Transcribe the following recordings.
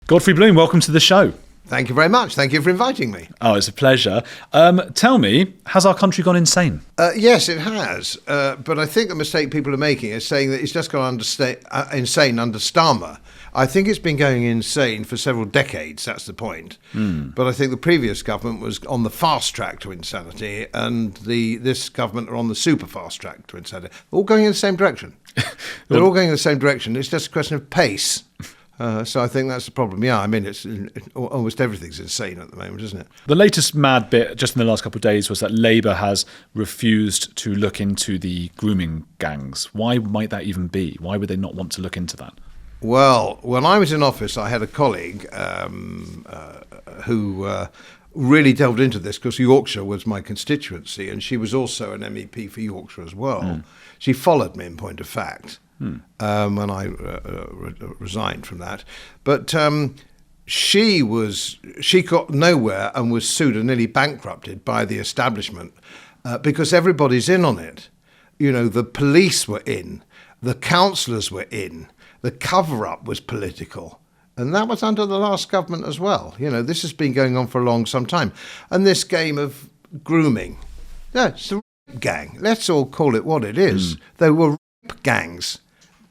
Godfrey Bloom, welcome to the show. Thank you very much. Thank you for inviting me. Oh, it's a pleasure. Tell me, has our country gone insane? Yes, it has. But I think the mistake people are making is saying that it's just gone insane under Starmer. I think it's been going insane for several decades, that's the point. But I think the previous government was on the fast track to insanity, and this government are on the super fast track to insanity. All going in the same direction. They're all going in the same direction. It's just a question of pace. So I think that's the problem. Yeah, I mean, it's almost everything's insane at the moment, isn't it? The latest mad bit just in the last couple of days was that Labour has refused to look into the grooming gangs. Why might that even be? Why would they not want to look into that? Well, when I was in office, I had a colleague who really delved into this because Yorkshire was my constituency, and she was also an MEP for Yorkshire as well. She followed me, in point of fact. When I resigned from that, but she got nowhere and was sued and nearly bankrupted by the establishment because everybody's in on it. You know, the police were in, the councillors were in, the cover-up was political, and that was under the last government as well. You know, this has been going on for some time, and this game of grooming, it's a rape gang. Let's all call it what it is. They were rape gangs.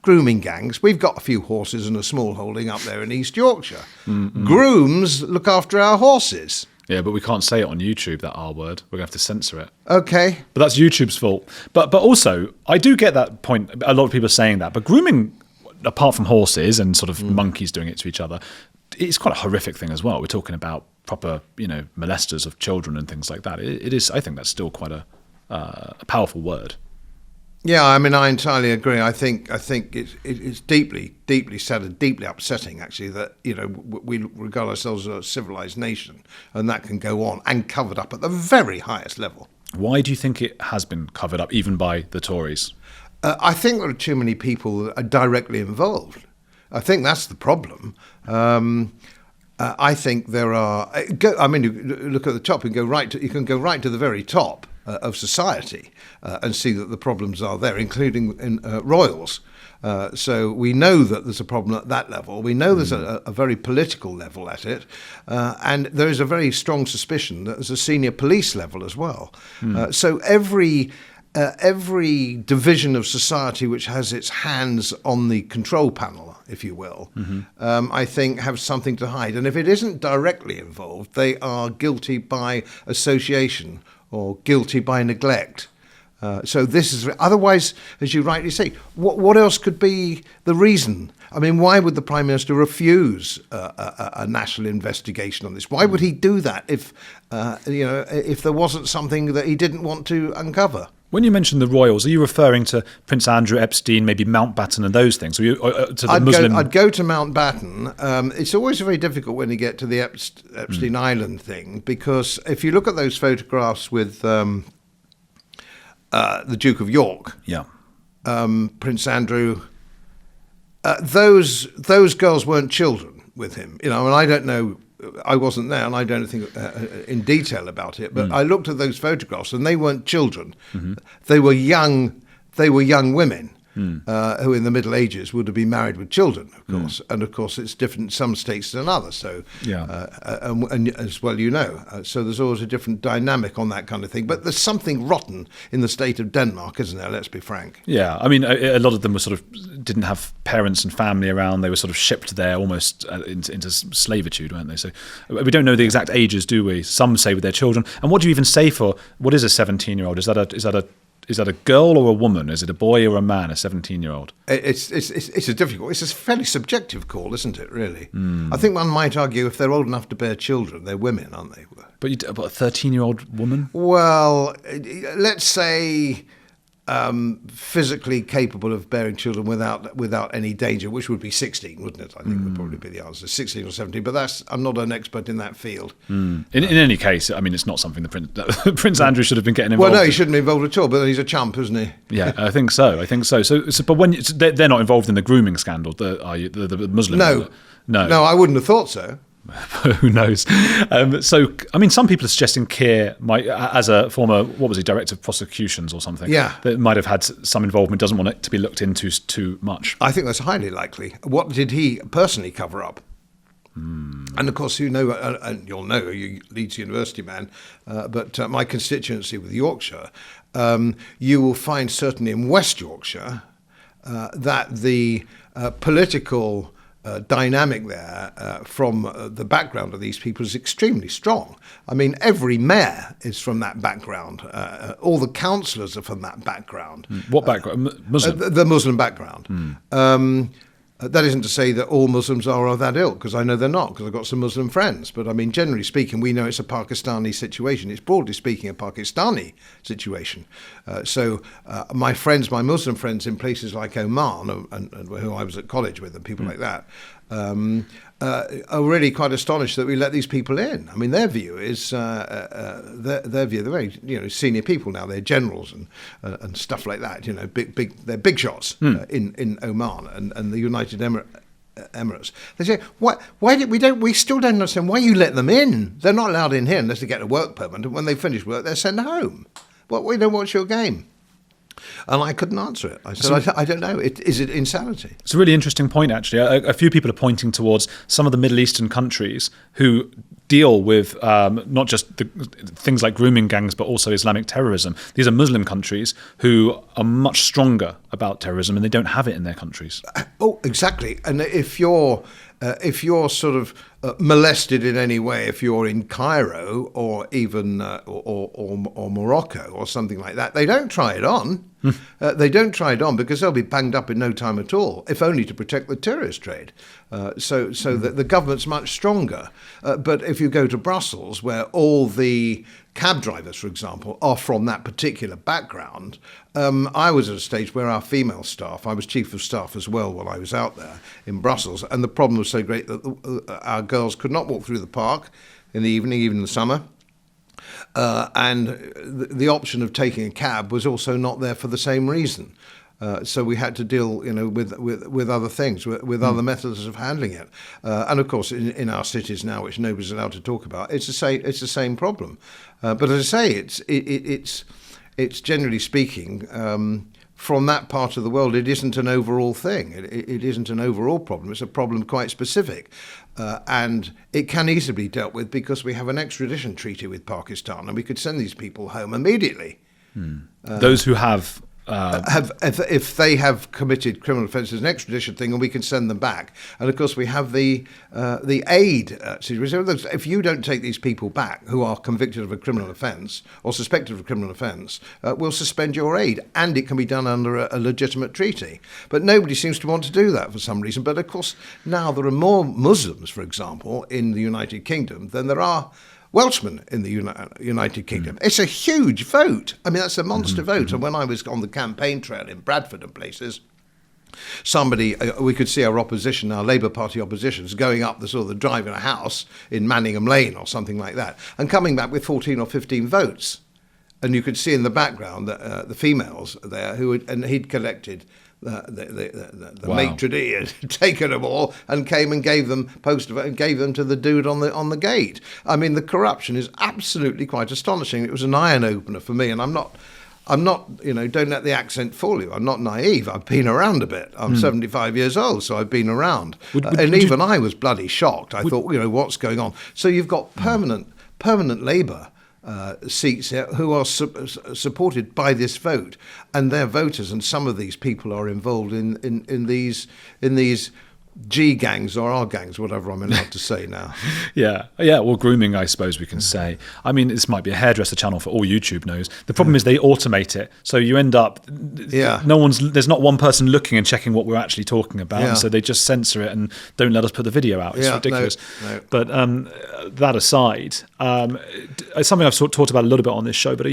Grooming gangs. We've got a few horses and a small holding up there in East Yorkshire. Grooms look after our horses. Yeah, but we can't say it on YouTube, that R word. We're going to have to censor it. Okay. But that's YouTube's fault. But also, I do get that point. A lot of people are saying that. But grooming, apart from horses and sort of monkeys doing it to each other, it's quite a horrific thing as well. We're talking about proper, molesters of children and things like that. It is. I think that's still quite a powerful word. Yeah, I mean, I entirely agree. I think it's deeply, deeply sad and deeply upsetting, actually, that we regard ourselves as a civilized nation, and that can go on and covered up at the very highest level. Why do you think it has been covered up, even by the Tories? I think there are too many people that are directly involved. I think that's the problem. I think there are. You look at the top and you can go right to the very top of society and see that the problems are there, including in royals. So we know that there's a problem at that level. We know there's a very political level at it. And there is a very strong suspicion that there's a senior police level as well. So every division of society which has its hands on the control panel, if you will, I think have something to hide. And if it isn't directly involved, they are guilty by association or guilty by neglect. So this is otherwise, as you rightly say, what else could be the reason? I mean, why would the Prime Minister refuse a national investigation on this? Why would he do that if there wasn't something that he didn't want to uncover? When you mention the royals, are you referring to Prince Andrew, Epstein, maybe Mountbatten and those things? I'd go to Mountbatten. It's always very difficult when you get to the Epstein Island thing, because if you look at those photographs with the Duke of York, Prince Andrew, those girls weren't children with him. And I don't know. I wasn't there, and I don't think in detail about it. But I looked at those photographs, and they weren't children. They were young. They were young women who, in the Middle Ages, would have been married with children, of course. And of course, it's different in some states than others. So, and as well, so there's always a different dynamic on that kind of thing. But there's something rotten in the state of Denmark, isn't there? Let's be frank. Yeah, I mean, a lot of them were sort of didn't have parents and family around. They were sort of shipped there almost into slavitude, weren't they? So we don't know the exact ages, do we? Some say with their children. And what do you even say for what is a 17-year-old? Is that a girl or a woman? Is it a boy or a man? A 17-year-old? It's a fairly subjective call, isn't it? Really, I think one might argue if they're old enough to bear children, they're women, aren't they? But a 13-year-old woman? Well, let's say physically capable of bearing children without any danger, which would be 16, wouldn't it? I think would probably be the answer, 16 or 17. But I'm not an expert in that field. In any case, I mean, it's not something that Prince Andrew should have been getting involved. Well, no, he shouldn't be involved at all. But he's a chump, isn't he? Yeah, I think so. So but when they're not involved in the grooming scandal, are you? The Muslim? No, I wouldn't have thought so. Who knows? So, I mean, some people are suggesting Keir might, as a former, director of prosecutions or something, that might have had some involvement, doesn't want it to be looked into too much. I think that's highly likely. What did he personally cover up? And of course, you know, and you'll know, you Leeds University man, but my constituency with Yorkshire, you will find certainly in West Yorkshire that the political dynamic there from the background of these people is extremely strong. I mean, every mayor is from that background. All the councillors are from that background. What background? Muslim? The Muslim background. That isn't to say that all Muslims are of that ilk, because I know they're not, because I've got some Muslim friends. But I mean, generally speaking, we know it's a Pakistani situation. It's broadly speaking a Pakistani situation. So my friends, my Muslim friends in places like Oman, and who I was at college with, and people like that, are really quite astonished that we let these people in. I mean, their view is their view. They're very senior people now. They're generals and stuff like that. You know, they're big shots in Oman and the United Emirates. They say, we still don't understand why you let them in. They're not allowed in here unless they get a work permit. And when they finish work, they're sent home. Well, we don't watch your game. And I couldn't answer it. I said, I don't know. Is it insanity? It's a really interesting point, actually. A few people are pointing towards some of the Middle Eastern countries who deal with not just things like grooming gangs, but also Islamic terrorism. These are Muslim countries who are much stronger about terrorism, and they don't have it in their countries. Oh, exactly. And if you're sort of molested in any way, if you're in Cairo or even or Morocco or something like that, they don't try it on. They don't try it on because they'll be banged up in no time at all, if only to protect the tourist trade. So the government's much stronger. But if you go to Brussels, where all the cab drivers, for example, are from that particular background, I was at a stage where our female staff, I was chief of staff as well while I was out there in Brussels, and the problem was so great that our girls could not walk through the park in the evening, even in the summer. And the option of taking a cab was also not there for the same reason. So we had to deal, with other things, with other methods of handling it. And of course, in our cities now, which nobody's allowed to talk about, it's the same problem. But as I say, it's generally speaking, from that part of the world, it isn't an overall thing. It isn't an overall problem. It's a problem quite specific. And it can easily be dealt with because we have an extradition treaty with Pakistan, and we could send these people home immediately. Those who have if they have committed criminal offences, an extradition thing, and we can send them back. And of course, we have the aid situation. If you don't take these people back who are convicted of a criminal offence or suspected of a criminal offence, we'll suspend your aid, and it can be done under a legitimate treaty. But nobody seems to want to do that for some reason. But of course, now there are more Muslims, for example, in the United Kingdom than there are Welshmen in the United Kingdom. It's a huge vote. I mean, that's a monster vote. And when I was on the campaign trail in Bradford and places, we could see our opposition, our Labour Party oppositions, going up the sort of the drive in a house in Manningham Lane or something like that, and coming back with 14 or 15 votes. And you could see in the background the females there and he'd collected the wow. maitre d' had taken them all and came and gave them and gave them to the dude on the gate. I mean, the corruption is absolutely quite astonishing. It was an eye opener for me, and I'm not, don't let the accent fool you. I'm not naive. I've been around a bit. I'm 75 years old, so I've been around. I was bloody shocked. I thought, what's going on? So you've got permanent Labour seats here who are supported by this vote, and their voters, and some of these people are involved in these G gangs or R gangs, whatever I'm allowed to say now. Yeah. Well, grooming, I suppose we can say. I mean, this might be a hairdresser channel for all YouTube knows. The problem is they automate it, so you end up. There's not one person looking and checking what we're actually talking about, and so they just censor it and don't let us put the video out. It's ridiculous. No. But that aside, it's something I've talked about a little bit on this show. But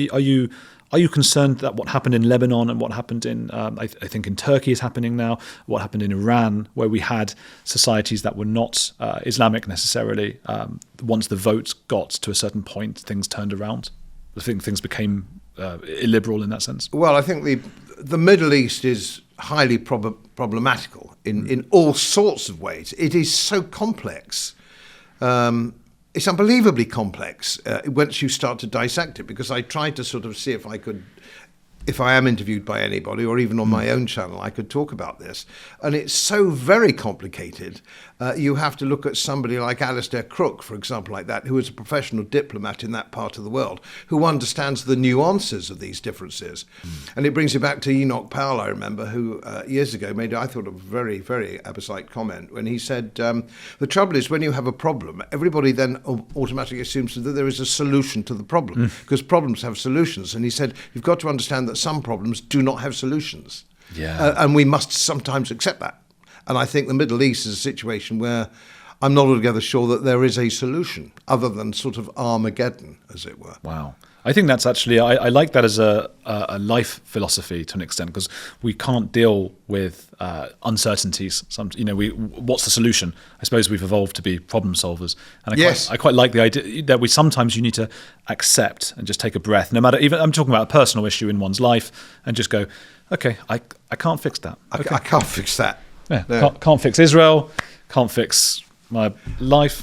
are you concerned that what happened in Lebanon and what happened in, I think in Turkey is happening now, what happened in Iran, where we had societies that were not Islamic necessarily, once the votes got to a certain point, things turned around? I think things became illiberal in that sense. Well, I think the Middle East is highly problematical in all sorts of ways. It is so complex. It's unbelievably complex once you start to dissect it, because I tried to sort of see if I am interviewed by anybody or even on my own channel, I could talk about this. And it's so very complicated You have to look at somebody like Alistair Crook, for example, like that, who is a professional diplomat in that part of the world, who understands the nuances of these differences. And it brings you back to Enoch Powell, I remember, who years ago made, I thought, a very, very apposite comment when he said, the trouble is when you have a problem, everybody then automatically assumes that there is a solution to the problem, because problems have solutions. And he said, you've got to understand that some problems do not have solutions. Yeah. And we must sometimes accept that. And I think the Middle East is a situation where I'm not altogether sure that there is a solution other than sort of Armageddon, as it were. Wow. I think that's actually, I like that as a life philosophy to an extent, because we can't deal with uncertainties. What's the solution? I suppose we've evolved to be problem solvers. And I quite like the idea that you need to accept and just take a breath, no matter, even I'm talking about a personal issue in one's life, and just go, okay, I can't fix that. Okay. I can't fix that. Yeah. Can't fix Israel, can't fix my life.